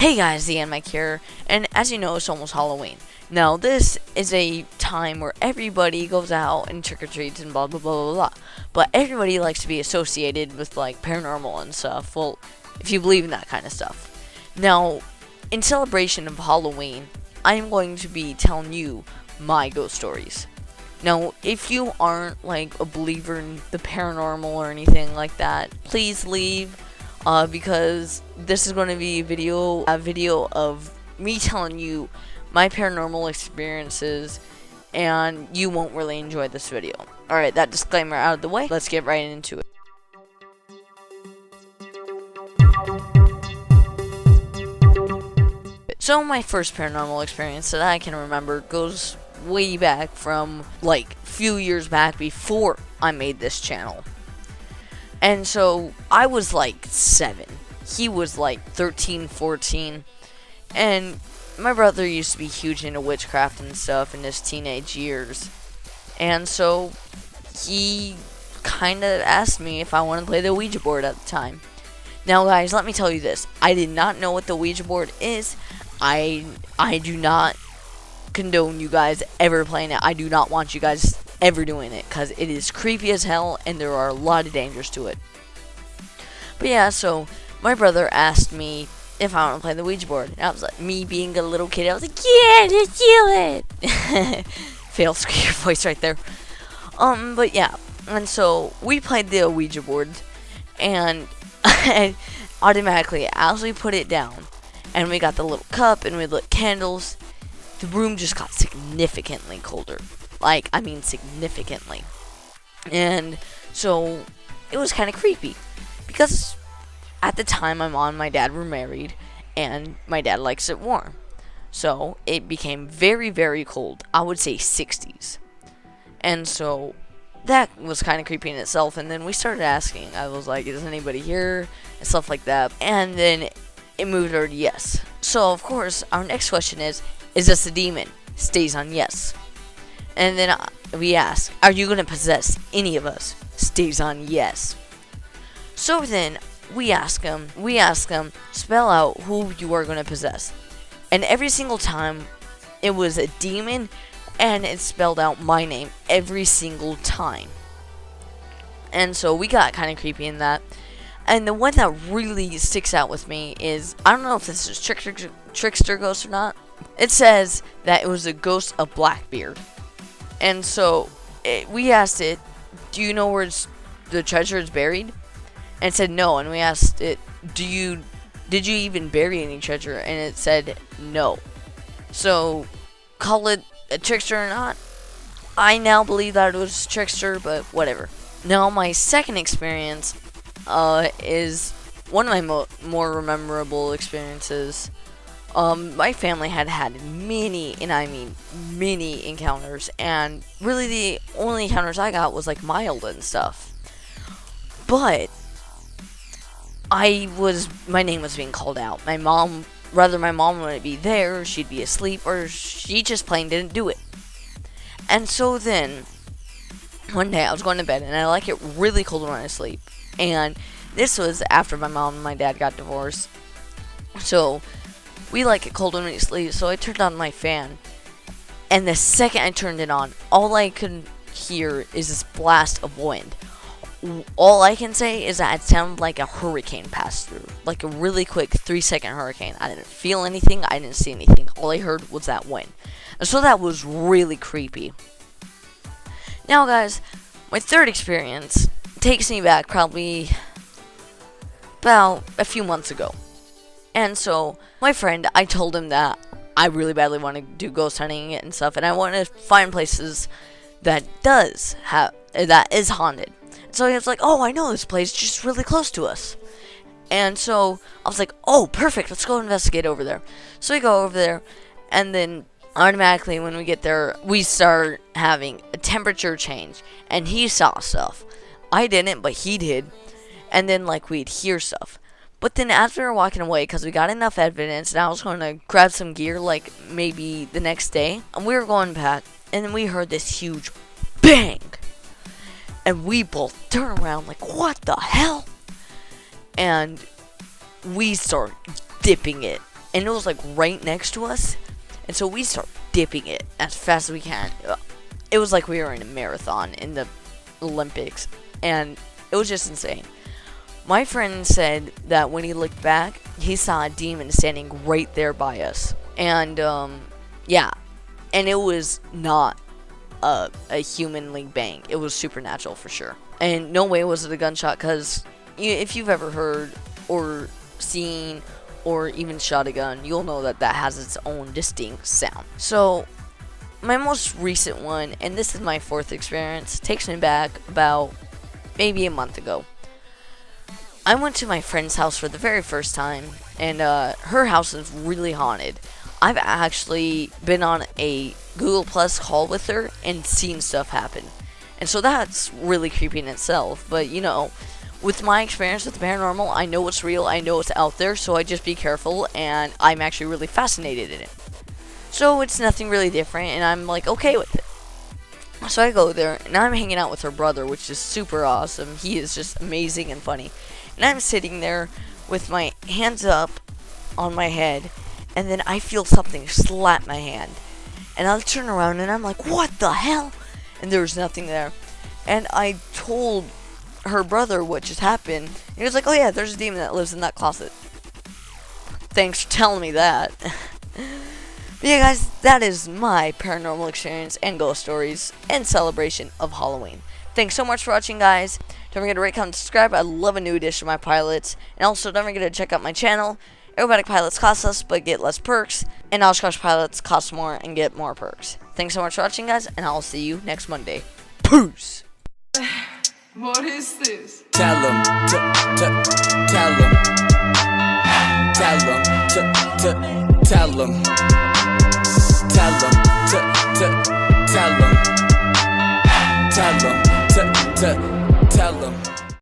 Hey guys, TheAdmach here, and as you know, it's almost Halloween. Now, this is a time where everybody goes out and trick-or-treats and blah blah blah blah blah. But everybody likes to be associated with, like, paranormal and stuff, well, if you believe in that kind of stuff. Now, in celebration of Halloween, I am going to be telling you my ghost stories. Now, if you aren't, like, a believer in the paranormal or anything like that, please leave. Because this is going to be a video of me telling you my paranormal experiences, and you won't really enjoy this video. Alright, that disclaimer out of the way, let's get right into it. So my first paranormal experience that I can remember goes way back from, like, few years back before I made this channel. And so, I was like 7. He was like 13, 14. And my brother used to be huge into witchcraft and stuff in his teenage years. And so, he kind of asked me if I wanted to play the Ouija board at the time. Now guys, let me tell you this. I did not know what the Ouija board is. I do not condone you guys ever playing it. I do not want you guys ever doing it, because it is creepy as hell and there are a lot of dangers to it. But yeah, so my brother asked me if I want to play the Ouija board, and I was like, me being a little kid, I was like, yeah, let's do it. Fail screamer voice right there. But yeah, and so we played the Ouija board, and automatically, as we put it down, and we got the little cup, and we lit candles, the room just got significantly colder. Like, I mean significantly. And so, it was kind of creepy. Because at the time, my mom and my dad were married, and my dad likes it warm. So, it became very, very cold. I would say 60s. And so, that was kind of creepy in itself. And then we started asking. I was like, is anybody here? And stuff like that. And then it moved over to yes. So, of course, our next question is this a demon? Stays on yes. And then we ask, are you going to possess any of us? Stays on yes. So then, we ask them, spell out who you are going to possess. And every single time, it was a demon, and it spelled out my name every single time. And so, we got kind of creepy in that. And the one that really sticks out with me is, I don't know if this is trickster ghost or not. It says that it was a ghost of Blackbeard. And so, we asked it, do you know where the treasure is buried? And it said no. And we asked it, did you even bury any treasure? And it said no. So, call it a trickster or not, I now believe that it was trickster, but whatever. Now, my second experience is one of my more memorable experiences. My family had many, and I mean many encounters, and really the only encounters I got was like mild and stuff. But my name was being called out. My mom wouldn't be there, she'd be asleep, or she just plain didn't do it. And so then, one day I was going to bed, and I like it really cold when I sleep. And this was after my mom and my dad got divorced. So, we like it cold when we sleep, so I turned on my fan. And the second I turned it on, all I could hear is this blast of wind. All I can say is that it sounded like a hurricane passed through. Like a really quick 3-second hurricane. I didn't feel anything, I didn't see anything. All I heard was that wind. And so that was really creepy. Now guys, my third experience takes me back probably about a few months ago. And so, my friend, I told him that I really badly want to do ghost hunting and stuff, and I want to find places that is haunted. So he was like, oh, I know this place just really close to us. And so, I was like, oh, perfect, let's go investigate over there. So we go over there, and then automatically when we get there, we start having a temperature change, and he saw stuff. I didn't, but he did. And then, like, we'd hear stuff. But then as we were walking away, because we got enough evidence, and I was going to grab some gear, like, maybe the next day, and we were going back, and then we heard this huge bang. And we both turn around like, what the hell? And we start dipping it and it was like right next to us, and so we start dipping it as fast as we can. It was like we were in a marathon in the Olympics, and it was just insane. My friend said that when he looked back, he saw a demon standing right there by us. And, yeah. And it was not a humanly bang. It was supernatural for sure. And no way was it a gunshot, because if you've ever heard or seen or even shot a gun, you'll know that that has its own distinct sound. So, my most recent one, and this is my 4th experience, takes me back about maybe a month ago. I went to my friend's house for the very first time, and her house is really haunted. I've actually been on a Google Plus call with her and seen stuff happen. And so that's really creepy in itself, but you know, with my experience with the paranormal, I know it's real, I know it's out there, so I just be careful, and I'm actually really fascinated in it. So it's nothing really different, and I'm like okay with it. So I go there, and I'm hanging out with her brother, which is super awesome. He is just amazing and funny. And I'm sitting there with my hands up on my head, and then I feel something slap my hand. And I'll turn around, and I'm like, what the hell? And there was nothing there. And I told her brother what just happened. And he was like, oh yeah, there's a demon that lives in that closet. Thanks for telling me that. But yeah, guys, that is my paranormal experience and ghost stories in celebration of Halloween. Thanks so much for watching, guys. Don't forget to rate, comment, subscribe. I love a new addition to my pilots. And also, don't forget to check out my channel. Aerobatic pilots cost less, but get less perks. And Oshkosh pilots cost more and get more perks. Thanks so much for watching, guys, and I'll see you next Monday. Peace! What is this? Tell them, tell them, tell them, tell them, tell them, tell them, tell them.